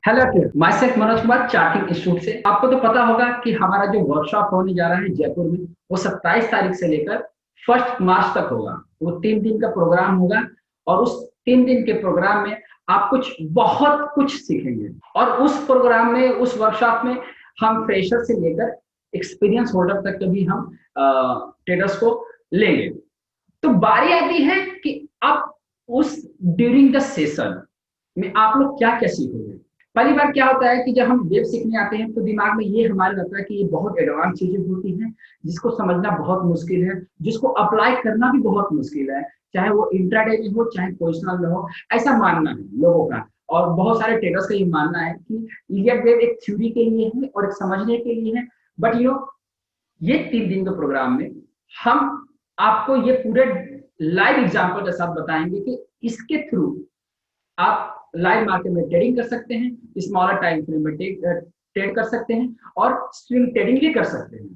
Hello, my self Manoj Kumar charting institute से। आपको तो पता होगा कि हमारा जो वर्कशॉप होने जा रहा है जयपुर में, वो 27 तारीख से लेकर 1 मार्च तक होगा। वो 3 दिन का प्रोग्राम होगा और उस 3 दिन के प्रोग्राम में आप बहुत कुछ सीखेंगे। और उस प्रोग्राम में, उस वर्कशॉप में हम फ्रेशर से लेकर एक्सपीरियंस होल्डर तक के भी हम ट्रेडर्स को लेंगे। तो बारी आती है कि आप उस ड्यूरिंग द सेशन में आप लोग क्या क्या सीखोगे। पहली बार क्या होता है कि जब हम वेब सीखने आते हैं तो दिमाग में ये हमारे रहता है कि ये बहुत एडवांस चीजें होती हैं, जिसको समझना बहुत मुश्किल है, जिसको अप्लाई करना भी बहुत मुश्किल है, चाहे वो इंट्राडे में हो चाहे पोजिशनल में हो। ऐसा मानना है लोगों का, और बहुत सारे ट्रेडर्स का ये मानना है कि इलियट वेब एक थ्योरी के लिए है और एक समझने के लिए है। बट ये 3 दिन के प्रोग्राम में हम आपको ये पूरे लाइव एग्जाम्पल के साथ बताएंगे कि इसके थ्रू आप लाइव मार्केट में ट्रेडिंग कर सकते हैं, स्मॉलर टाइम फ्रेम में ट्रेड कर सकते हैं और स्विंग ट्रेडिंग भी कर सकते हैं।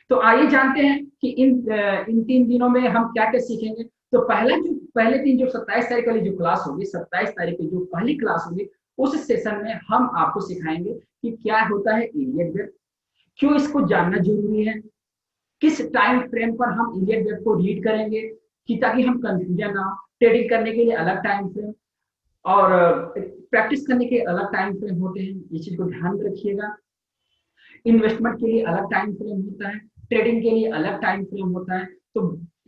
तो आइए जानते हैं कि इन 3 दिनों में हम क्या क्या सीखेंगे। तो पहले दिन जो 27 तारीख वाली जो क्लास होगी, 27 तारीख की जो पहली क्लास होगी, उस सेशन में हम आपको सिखाएंगे कि क्या होता है इलियट वेब, क्यों इसको जानना जरूरी है, किस टाइम फ्रेम पर हम इलियट वेब को रीड करेंगे कि ताकि हम कंफ्यूजन ना हो। ट्रेडिंग करने के लिए अलग टाइम फ्रेम और प्रैक्टिस करने के अलग टाइम फ्रेम होते हैं, इस चीज को ध्यान में रखिएगा। इन्वेस्टमेंट के लिए अलग टाइम फ्रेम होता है, ट्रेडिंग के लिए अलग टाइम फ्रेम होता है। तो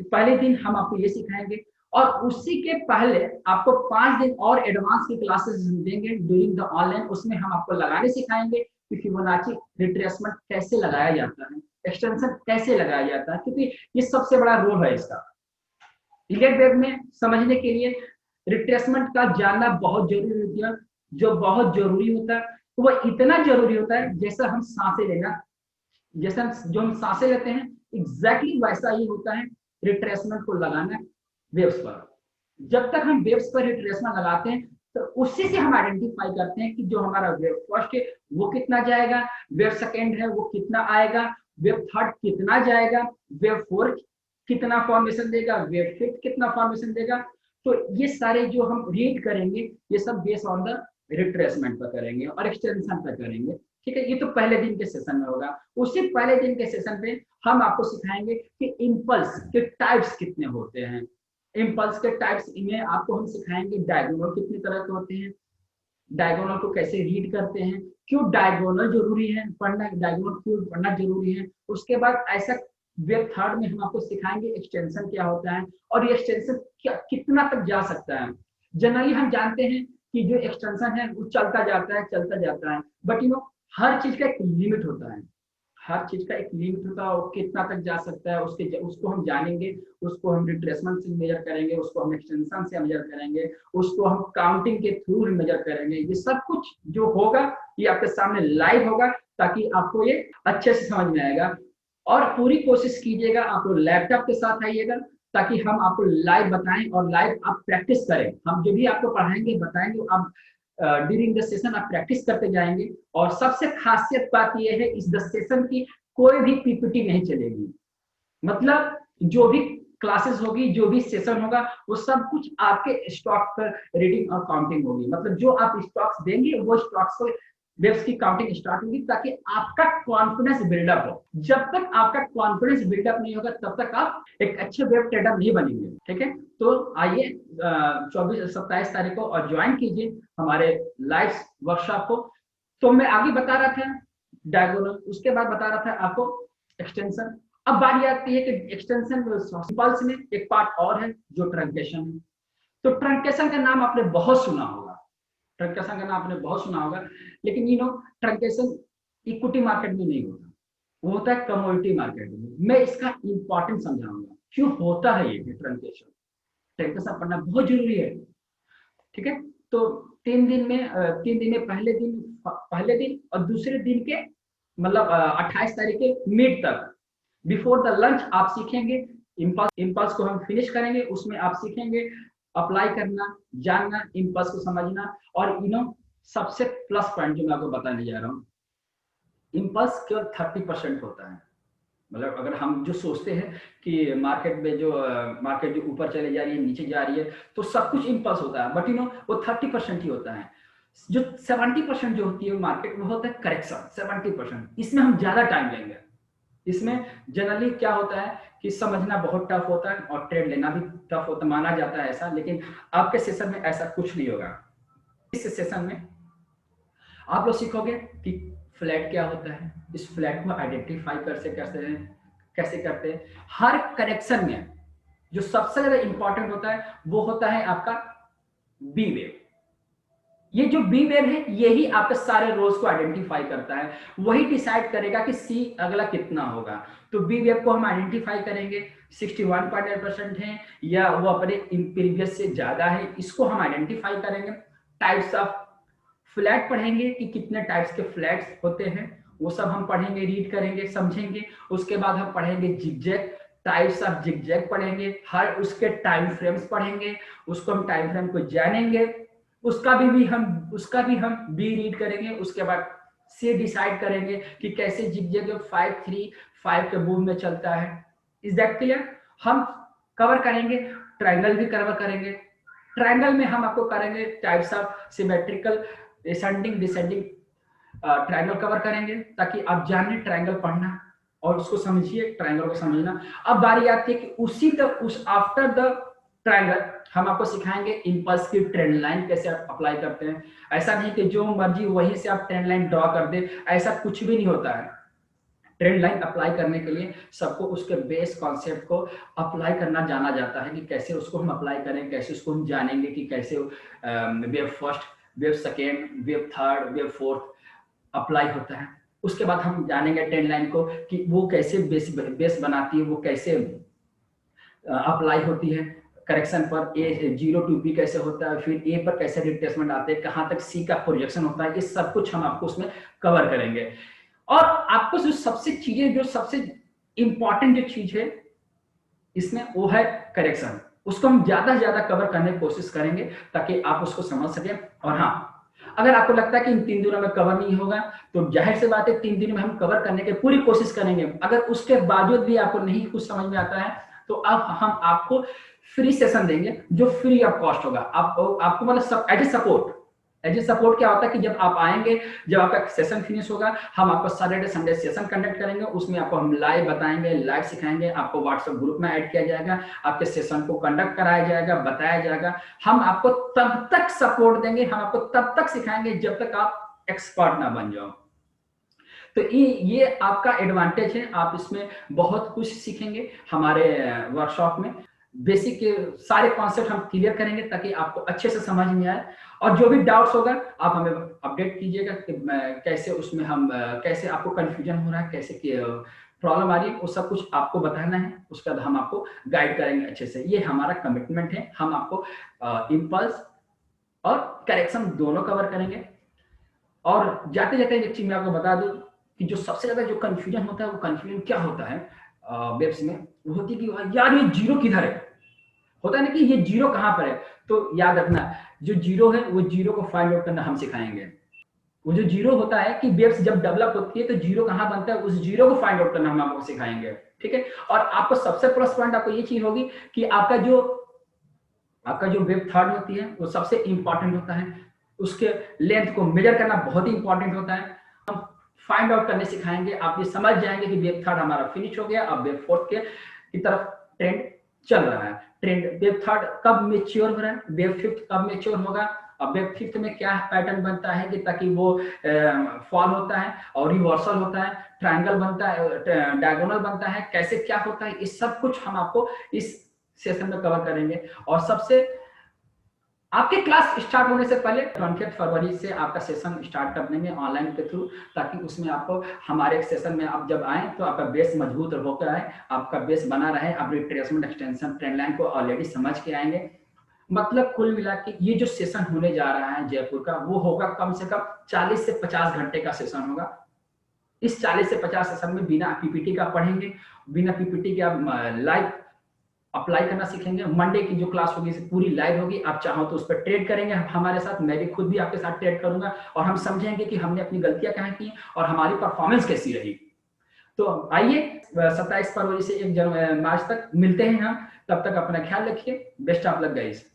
पहले दिन हम आपको ये सिखाएंगे और उसी के पहले आपको 5 दिन और एडवांस की क्लासेस हम देंगे ड्यूरिंग द ऑनलाइन। उसमें हम आपको लगाने सिखाएंगे कि फिबोनाची रिट्रेसमेंट कैसे लगाया जाता है, एक्सटेंशन कैसे लगाया जाता है, क्योंकि ये सबसे बड़ा रोल है इसका। इलियट वेब में समझने के लिए रिट्रेसमेंट का जानना बहुत जरूरी होता है। जो बहुत जरूरी होता है वो इतना जरूरी होता है जैसा हम सांसें लेना, जैसा जो हम सांसें लेते हैं एग्जैक्टली वैसा ही होता है रिट्रेसमेंट को लगाना वेव्स पर। जब तक हम वेव्स पर रिट्रेसमेंट लगाते हैं तो उसी से हम आइडेंटिफाई करते हैं कि जो हमारा वेव फर्स्ट है वो कितना जाएगा, वेव सेकेंड है वो कितना आएगा, वेव थर्ड कितना जाएगा, वेव फोर्थ कितना फॉर्मेशन देगा, वेव फिफ्थ कितना फॉर्मेशन देगा। तो ये सारे जो हम रीड करेंगे ये सब बेस्ड ऑन द रिट्रेसमेंट पर करेंगे और एक्सटेंशन पर करेंगे। ठीक है, ये तो पहले दिन के सेशन में होगा। उसी पहले दिन के सेशन पे हम आपको सिखाएंगे कि इम्पल्स के टाइप्स कितने होते हैं। इम्पल्स के टाइप्स में आपको हम सिखाएंगे डायगोनल कितने तरह के होते हैं, डायगोनल को कैसे रीड करते हैं, क्यों डायगोनल जरूरी है पढ़ना, डायगोनल क्यों पढ़ना जरूरी है। उसके बाद ऐसा वेब थर्ड में हम आपको सिखाएंगे एक्सटेंशन क्या होता है और ये एक्सटेंशन कितना तक जा सकता है। जनरली हम जानते हैं कि जो एक्सटेंशन है वो चलता जाता है, बट हर चीज का एक लिमिट होता है। हर चीज का एक लिमिट होता है, वो कितना तक जा सकता है उसको हम जानेंगे। उसको हम रिट्रेसमेंट से मेजर करेंगे, उसको हम एक्सटेंशन से मेजर करेंगे, उसको हम काउंटिंग के थ्रू मेजर करेंगे। ये सब कुछ जो होगा ये आपके सामने लाइव होगा ताकि आपको ये अच्छे से समझ में आएगा। और पूरी कोशिश कीजिएगा आप लोग लैपटॉप के साथ आइएगा ताकि हम आपको लाइव बताएं और लाइव आप प्रैक्टिस करें। हम जो भी आपको पढ़ाएंगे बताएंगे आप ड्यूरिंग द सेशन आप प्रैक्टिस करते जाएंगे। और सबसे खासियत बात यह है इस द सेशन की कोई भी पीपीटी नहीं चलेगी। मतलब जो भी क्लासेस होगी, जो भी सेशन होगा, वो सब कुछ आपके स्टॉक पर रीडिंग और काउंटिंग होगी। मतलब जो आप स्टॉक्स देंगे वो स्टॉक्स को वेब्स की काउंटिंग स्टार्ट होगी ताकि आपका कॉन्फिडेंस बिल्डअप हो। जब तक आपका कॉन्फिडेंस बिल्डअप नहीं होगा तब तक आप एक अच्छे वेब ट्रेडर नहीं बनेंगे। ठीक है, तो आइए 27 तारीख को और ज्वाइन कीजिए हमारे लाइव वर्कशॉप को। तो मैं आगे बता रहा था डायगोनल, उसके बाद बता रहा था आपको एक्सटेंशन। अब बारी आती है कि एक्सटेंशन पल्स में एक पार्ट और है जो ट्रंकेशन है। तो ट्रंकेशन का नाम आपने बहुत सुना होगा, ट्रंकेशन का नाम आपने बहुत सुना होगा, लेकिन ट्रंकेशन इक्विटी मार्केट में नहीं होता, वो होता है कमोडिटी मार्केट में। मैं इसका इंपॉर्टेंट समझाऊंगा क्यों होता है ये ट्रंकेशन। ट्रंकेशन पढ़ना बहुत जरूरी है। ठीक है, तो 3 दिन में पहले दिन और दूसरे दिन के मतलब 28 तारीख के मिड तक बिफोर द लंच आप सीखेंगे। इम्पल्स को हम फिनिश करेंगे, उसमें आप सीखेंगे अप्लाई करना, जानना, इम्पल्स को समझना। और सबसे प्लस पॉइंट जो मैं आपको बताने जा रहा हूँ, इम्पल्स केवल 30% होता है। मतलब अगर हम जो सोचते हैं कि मार्केट जो ऊपर चले जा रही है नीचे जा रही है तो सब कुछ इम्पल्स होता है, बट वो 30% ही होता है। जो 70% जो होती है मार्केट में होता है करेक्शन 70%, इसमें हम ज्यादा टाइम लेंगे। इसमें जनरली क्या होता है कि समझना बहुत टफ होता है और ट्रेड लेना भी टफ होता माना जाता है ऐसा, लेकिन आपके सेशन में ऐसा कुछ नहीं होगा। इस सेशन में आप लोग सीखोगे कि फ्लैट क्या होता है, इस फ्लैट को आइडेंटिफाई कैसे करते हैं। हर करेक्शन में जो सबसे ज्यादा इंपॉर्टेंट होता है वो होता है आपका बी वेव। ये जो बी वेव है यही आपके सारे रोज को आइडेंटिफाई करता है, वही डिसाइड करेगा कि सी अगला कितना होगा। तो बी वेव को हम आइडेंटिफाई करेंगे 61.9% है या वो अपने प्रीवियस से ज्यादा है, इसको हम आइडेंटिफाई करेंगे। टाइप्स ऑफ फ्लैट पढ़ेंगे कि कितने टाइप्स के फ्लैट्स होते हैं, वो सब हम पढ़ेंगे, रीड करेंगे, समझेंगे। उसके बाद हम पढ़ेंगे जिगजैग, टाइप्स ऑफ जिगजैग पढ़ेंगे, हर उसके टाइम फ्रेम्स पढ़ेंगे, उसको हम टाइम फ्रेम को जानेंगे, उसका भी हम बी रीड करेंगे। उसके बाद से डिसाइड करेंगे कि कैसे जिगजैग 5-3-5 के मूव में चलता है। Is that clear? हम कवर करेंगे, ट्रायंगल भी कवर करेंगे। ट्रायंगल में हम आपको करेंगे types of symmetrical, descending triangle cover करेंगे, ताकि आप जानिए ट्रायंगल पढ़ना और उसको समझिए, ट्रायंगल को समझना। अब बारी आती है कि उस आफ्टर द ट्रायंगल हम आपको सिखाएंगे इंपल्स की ट्रेंड लाइन कैसे अप्लाई करते हैं। ऐसा नहीं कि जो मर्जी वहीं से आप ट्रेंड लाइन ड्रॉ कर दे, ऐसा कुछ भी नहीं होता है। ट्रेंड लाइन अप्लाई करने के लिए सबको उसके बेस कॉन्सेप्ट को अप्लाई करना जाना जाता है कि कैसे उसको हम अप्लाई करें, कैसे उसको हम जानेंगे कि कैसे wave first, wave second, wave third, wave fourth apply होता है। उसके बाद हम जानेंगे ट्रेंड लाइन को कि वो कैसे बेस बनाती है, वो कैसे अप्लाई होती है करेक्शन पर, ए 0 to B कैसे होता है, फिर ए पर कैसे रिट्रेसमेंट आते हैं, कहाँ तक सी का प्रोजेक्शन होता है, ये सब कुछ हम आपको उसमें कवर करेंगे। और आपको जो सबसे इंपॉर्टेंट जो चीज है इसमें वो है करेक्शन। उसको हम ज्यादा से ज्यादा कवर करने की कोशिश करेंगे ताकि आप उसको समझ सके। और हाँ, अगर आपको लगता है कि इन 3 दिनों में कवर नहीं होगा तो जाहिर सी बात है 3 दिन में हम कवर करने की पूरी कोशिश करेंगे। अगर उसके बावजूद भी आपको नहीं कुछ समझ में आता है तो अब हम आपको फ्री सेशन देंगे जो फ्री ऑफ कॉस्ट होगा। आपको मतलब एज ए सपोर्ट क्या होता है कि जब आप आएंगे, जब आपका सेशन फिनिश होगा, हम आपको सैटरडे संडे सेशन कंडक्ट करेंगे। उसमें आपको हम लाइव बताएंगे, लाइव सिखाएंगे, आपको व्हाट्सएप ग्रुप में ऐड किया जाएगा, आपके सेशन को कंडक्ट कराया जाएगा, बताया जाएगा। हम आपको तब तक सपोर्ट देंगे, हम आपको तब तक सिखाएंगे जब तक आप एक्सपर्ट ना बन जाओ। तो ये आपका एडवांटेज है, आप इसमें बहुत कुछ सीखेंगे हमारे वर्कशॉप में। बेसिक सारे कॉन्सेप्ट हम क्लियर करेंगे ताकि आपको अच्छे से समझ में आए। और जो भी डाउट्स होगा आप हमें अपडेट कीजिएगा कि कैसे उसमें हम कैसे आपको कंफ्यूजन हो रहा है, कैसे प्रॉब्लम आ रही है, वो सब कुछ आपको बताना है। उसके बाद हम आपको गाइड करेंगे अच्छे से। ये हमारा कमिटमेंट है, हम आपको इम्पल्स और करेक्शन दोनों कवर करेंगे। और जाते जाते एक चीज मैं आपको बता दूं कि जो सबसे ज्यादा जो कंफ्यूजन होता है, वो कंफ्यूजन क्या होता है वेब्स में, वो होती है कि यार ये जीरो किधर है, होता है ना कि ये जीरो कहां पर है। तो याद रखना, जो जीरो है वो जीरो को फाइंड आउट करना हम सिखाएंगे। वो जो जीरो होता है कि वेव्स जब डेवलप होती है तो जीरो कहां बनता है, उस जीरो को फाइंड आउट करना हम आपको सिखाएंगे। ठीक है। और आपको सबसे प्लस पॉइंट आपको ये चीज होगी कि आपका जो वेव थर्ड होती है वो सबसे इंपॉर्टेंट होता है। उसके लेंथ को मेजर करना बहुत ही इंपॉर्टेंट होता है। हम फाइंड आउट करने सिखाएंगे, आप ये समझ जाएंगे कि वेव थर्ड हमारा फिनिश हो गया, अब वेव फोर्थ की तरफ ट्रेंड चल रहा है। ट्रेंड वेव थर्ड कब मेच्योर हो रहा है, वेव फिफ्थ कब मेच्योर होगा। अब वेव फिफ्थ में क्या पैटर्न बनता है कि ताकि वो फॉल होता है और रिवर्सल होता है, ट्रायंगल बनता है, डायगोनल बनता है, कैसे क्या होता है, इस सब कुछ हम आपको इस सेशन में कवर करेंगे। और सबसे आपके क्लास स्टार्ट होने से पहले 20 फरवरी से आपका सेशन स्टार्ट कर देंगे ऑनलाइन के थ्रू, ताकि उसमें आपको हमारे सेशन में आप जब आए तो आपका बेस मजबूत होकर आए, आपका बेस बना रहे, आप रिट्रेसमेंट एक्सटेंशन ट्रेंड लाइन को ऑलरेडी समझ के आएंगे। मतलब कुल मिला के ये जो सेशन होने जा रहा है जयपुर का, वो होगा कम से कम 40 से 50 घंटे का सेशन होगा। इस 40 से 50 सेशन में बिना पीपीटी का पढ़ेंगे, बिना पीपीटी के आप लाइव अप्लाई करना सीखेंगे। मंडे की जो क्लास होगी पूरी लाइव होगी, आप चाहो तो उस पर ट्रेड करेंगे हमारे साथ, मैं भी खुद भी आपके साथ ट्रेड करूंगा और हम समझेंगे कि हमने अपनी गलतियां कहाँ की और हमारी परफॉर्मेंस कैसी रही। तो आइए 27 फरवरी से 1 मार्च तक मिलते हैं हम, तब तक अपना ख्याल रखिए। Best of luck guys.